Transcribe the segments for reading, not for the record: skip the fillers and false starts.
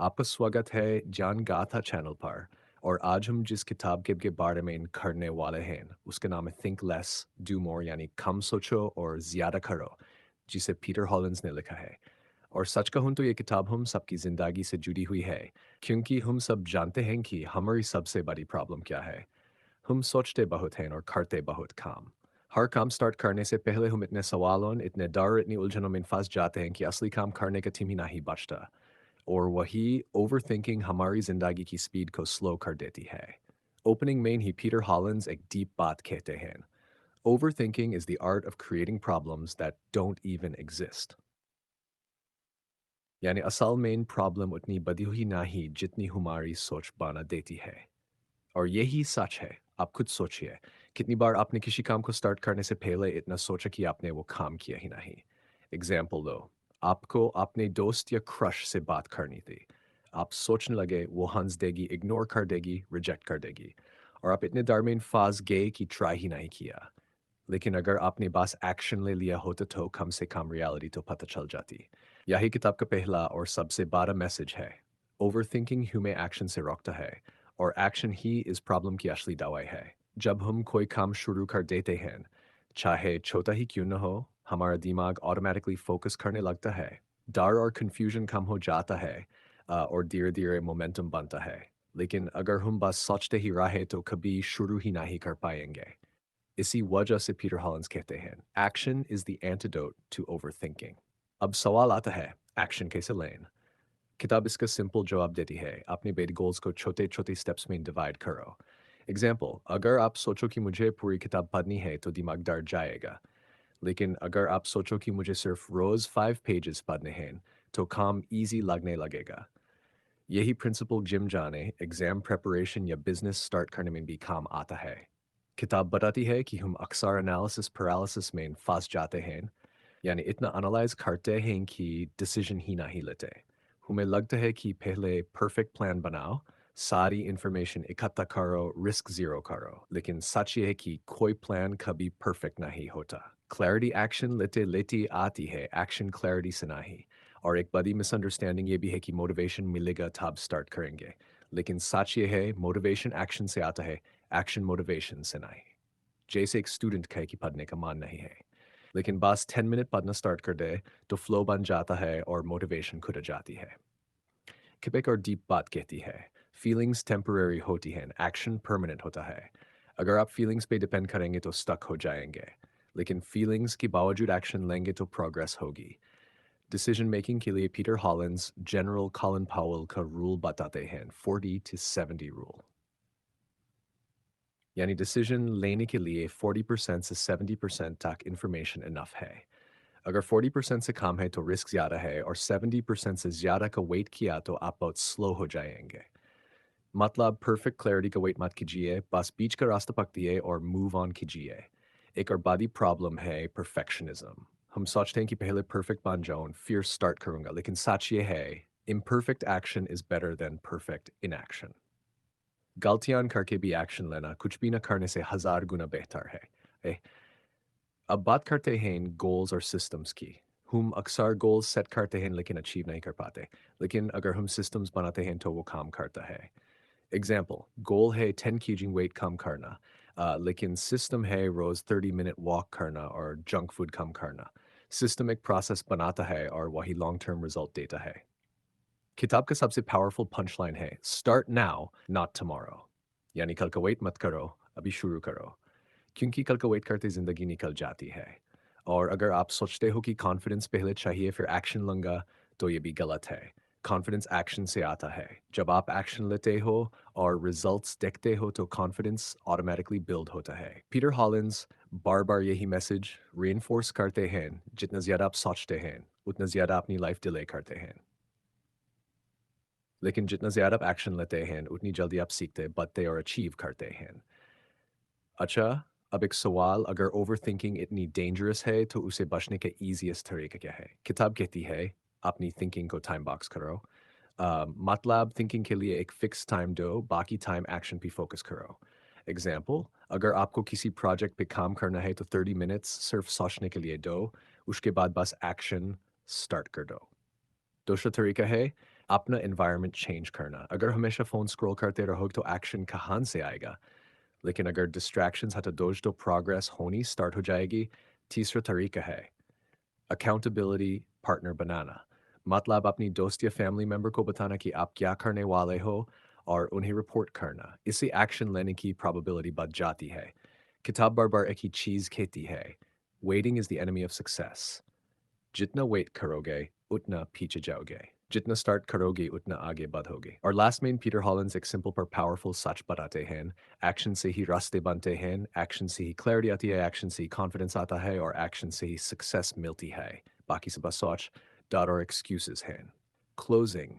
आपका स्वागत है ज्ञान गाथा चैनल पर। और आज हम जिस किताब के बारे में करने वाले हैं उसका नाम है थिंक लेस डू मोर, यानी कम सोचो और ज़्यादा करो, जिसे पीटर हॉलिंस ने लिखा है। और सच कहूँ तो ये किताब हम सबकी ज़िंदगी से जुड़ी हुई है, क्योंकि हम सब जानते हैं कि हमारी सबसे बड़ी प्रॉब्लम क्या है। हम सोचते बहुत हैं और करते बहुत काम। हर काम स्टार्ट करने से पहले हम इतने सवालों, इतने डर, इतनी उलझनों में फंस जाते हैं कि असली काम करने का टाइम ही नहीं बचता। और वही ओवरथिंकिंग हमारी जिंदगी की स्पीड को स्लो कर देती है। ओपनिंग में ही पीटर हॉलिंस एक डीप बात कहते हैं। Overthinking is the art of creating problems that don't even exist. यानी असल मेन प्रॉब्लम उतनी बड़ी हुई नहीं जितनी हमारी सोच बना देती है। और यही सच है। आप खुद सोचिए, कितनी बार आपने किसी काम को स्टार्ट करने से पहले इतना सोचा कि आपने वो काम किया ही नहीं। एग्जाम्पल लो, आपको अपने दोस्त या क्रश से बात करनी थी। आप सोचने लगे वो हंस देगी, इग्नोर कर देगी, रिजेक्ट कर देगी, और आप इतने डर में फंस गए कि ट्राई ही नहीं किया। लेकिन अगर आपने बस एक्शन ले लिया होता तो कम से कम रियलिटी तो पता चल जाती। यही किताब का पहला और सबसे बड़ा मैसेज है। ओवरथिंकिंग हमें एक्शन से रोकता है, और एक्शन ही इस प्रॉब्लम की असली दवाई है। जब हम कोई काम शुरू कर देते हैं, चाहे छोटा ही क्यों न हो, हमारा दिमाग ऑटोमेटिकली फोकस करने लगता है। डर और कंफ्यूजन कम हो जाता है, और धीरे धीरे मोमेंटम बनता है। लेकिन अगर हम बस सोचते ही रहे तो कभी शुरू ही नहीं कर पाएंगे। इसी वजह से पीटर हॉलिंस कहते हैं, action is the antidote to overthinking. अब सवाल आता है, एक्शन कैसे लें? किताब इसका सिंपल जवाब देती है, अपने बिग गोल्स को छोटे छोटे स्टेप्स में डिवाइड करो। एग्जाम्पल, अगर आप सोचो कि मुझे पूरी किताब पढ़नी है तो दिमाग डर जाएगा। लेकिन अगर आप सोचो कि मुझे सिर्फ रोज 5 पेजेस पढ़ने हैं, तो काम इजी लगने लगेगा। यही प्रिंसिपल जिम जाने, एग्जाम प्रिपरेशन या बिजनेस स्टार्ट करने में भी काम आता है। किताब बताती है कि हम अक्सर एनालिसिस पैरालिसिस में फंस जाते हैं, यानी इतना एनालाइज करते हैं कि डिसीजन ही नहीं लेते। हमें लगता है कि पहले परफेक्ट प्लान बनाओ, सारी इंफॉर्मेशन इकट्ठा करो, रिस्क ज़ीरो करो। लेकिन सच ये है कि कोई प्लान कभी परफेक्ट नहीं होता। क्लैरिटी एक्शन लेते लेते आती है, एक्शन क्लैरिटी से नहीं। और एक बड़ी मिसअंडरस्टैंडिंग ये भी है कि मोटिवेशन मिलेगा तब स्टार्ट करेंगे। लेकिन सच ये है, मोटिवेशन एक्शन से आता है, एक्शन मोटिवेशन से नहीं। जैसे एक स्टूडेंट का है कि पढ़ने का मन नहीं है, लेकिन बस 10 मिनट पढ़ना स्टार्ट कर दे तो फ्लो बन जाता है और मोटिवेशन खुद आ जाती है। क्वेबेक और डीप बात कहती है, फीलिंग्स टेम्पररी होती हैं, एक्शन परमानेंट होता है। अगर आप फीलिंग्स पे डिपेंड करेंगे तो स्टक हो जाएंगे, लेकिन फीलिंग्स के बावजूद एक्शन लेंगे तो प्रोग्रेस होगी। डिसीजन मेकिंग के लिए पीटर हॉलिंस जनरल कॉलिन पावेल का रूल बताते हैं, 40 to 70 रूल। यानी डिसीजन लेने के लिए 40% से 70% तक इंफॉर्मेशन इनफ है। अगर 40% से कम है तो रिस्क ज़्यादा है, और 70% से ज़्यादा का वेट किया तो आप बहुत स्लो हो जाएंगे। मतलब परफेक्ट क्लैरिटी का वेट मत कीजिए, बस बीच का रास्ता पकड़िए और मूव ऑन कीजिए। एक और बड़ी प्रॉब्लम है परफेक्शनिज्म। हम सोचते हैं कि पहले परफेक्ट बन जाऊं फिर स्टार्ट करूंगा, लेकिन सच ये है, imperfect action is better than perfect inaction। गलतियां करके भी एक्शन लेना कुछ भी न करने से 1000 गुना बेहतर है। ए, अब बात करते हैं गोल्स और सिस्टम्स की। हम अक्सर गोल्स सेट करते हैं लेकिन अचीव नहीं कर पाते। लेकिन अगर हम सिस्टम्स बनाते हैं तो वो काम करता है। एग्जाम्पल, गोल है 10 kg वेट कम करना, लेकिन सिस्टम है रोज 30 मिनट वॉक करना और जंक फूड कम करना। सिस्टम एक प्रोसेस बनाता है और वही लॉन्ग टर्म रिजल्ट देता है। किताब का सबसे पावरफुल पंच लाइन है, स्टार्ट नाउ नॉट टुमारो। यानी कल का वेट मत करो, अभी शुरू करो। क्योंकि कल का वेट करते ज़िंदगी निकल जाती है। और अगर आप सोचते हो कि कॉन्फिडेंस पहले चाहिए फिर एक्शन लूँगा, तो ये भी गलत है। कॉन्फिडेंस एक्शन से आता है। जब आप एक्शन लेते हो और रिजल्ट्स देखते हो तो कॉन्फिडेंस ऑटोमैटिकली बिल्ड होता है। पीटर हॉलिंस बार-बार यही मैसेज रीइंफोर्स करते हैं, जितना ज़्यादा आप सोचते हैं, उतना ज़्यादा अपनी लाइफ डिले करते हैं। लेकिन जितना ज़्यादा आप एक्शन लेते हैं, उतनी जल्दी आप सीखते, बढ़ते और अचीव करते हैं। अच्छा, अब एक सवाल, अगर ओवरथिंकिंग इतनी डेंजरस है तो उसे बचने का ईज़ीएस्ट तरीका क्या है? किताब कहती है, अपनी थिंकिंग को टाइम बॉक्स करो। मतलब थिंकिंग के लिए एक फिक्स टाइम दो, बाकी टाइम एक्शन पे फोकस करो। एग्ज़ाम्पल, अगर आपको किसी प्रोजेक्ट पे काम करना है तो 30 मिनट्स सिर्फ सोचने के लिए दो, उसके बाद बस एक्शन स्टार्ट कर दो। दूसरा तरीका है, अपना एनवायरनमेंट चेंज करना। अगर हमेशा फ़ोन स्क्रॉल करते रहोगे तो एक्शन कहाँ से आएगा? लेकिन अगर डिस्ट्रैक्शंस हटा दोगे तो प्रोग्रेस होनी स्टार्ट हो जाएगी। तीसरा तरीका है अकाउंटेबिलिटी पार्टनर बनाना। मतलब अपनी दोस्त या फैमिली मेंबर को बताना कि आप क्या करने वाले हो और उन्हें रिपोर्ट करना। इससे एक्शन लेने की प्रोबेबिलिटी बढ़ जाती है। किताब बार-बार एक ही चीज़ कहती है, waiting is the enemy of success. जितना वेट करोगे, उतना पीछे जाओगे। जितना स्टार्ट करोगे, उतना आगे बढ़ोगे। और लास्ट में पीटर हॉलिंस एक सिंपल पर पावरफुल सच बताते हैं, एक्शन से ही रास्ते बनते हैं, एक्शन से ही क्लैरिटी आती है, एक्शन से ही कॉन्फिडेंस आता है और एक्शन से ही सक्सेस मिलती है। बाकी सब बस सोच, डर और एक्सक्यूजेस हैं। क्लोजिंग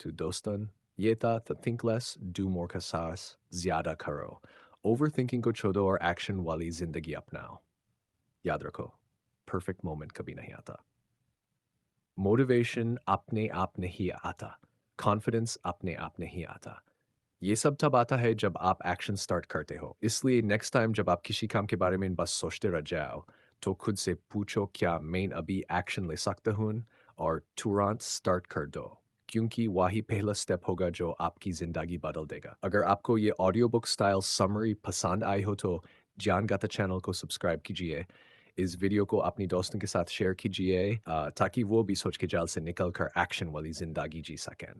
to दोस्तन, ये था तो think less, do more का साहस ज़्यादा करो। ओवरथिंकिंग को छोड़ो और एक्शन वाली ज़िंदगी अपनाओ। याद रखो, परफेक्ट मोमेंट कभी नहीं आता। मोटिवेशन अपने आप नहीं आता, कॉन्फिडेंस अपने आप नहीं आता। ये सब तब आता है जब आप एक्शन स्टार्ट करते हो। इसलिए नेक्स्ट टाइम जब आप किसी काम के बारे में बस सोचते रह जाओ, तो खुद से पूछो क्या मैं अभी एक्शन ले सकता हूँ और तुरंत स्टार्ट कर दो। क्योंकि वही पहला स्टेप होगा जो आपकी ज़िंदगी बदल देगा। अगर आपको ये ऑडियो बुक स्टाइल समरी पसंद आई हो तो ज्ञानगता चैनल को सब्सक्राइब कीजिए। इस वीडियो को अपनी दोस्तों के साथ शेयर कीजिए ताकि वो भी सोच के जाल से निकल कर एक्शन वाली ज़िंदगी जी सकें।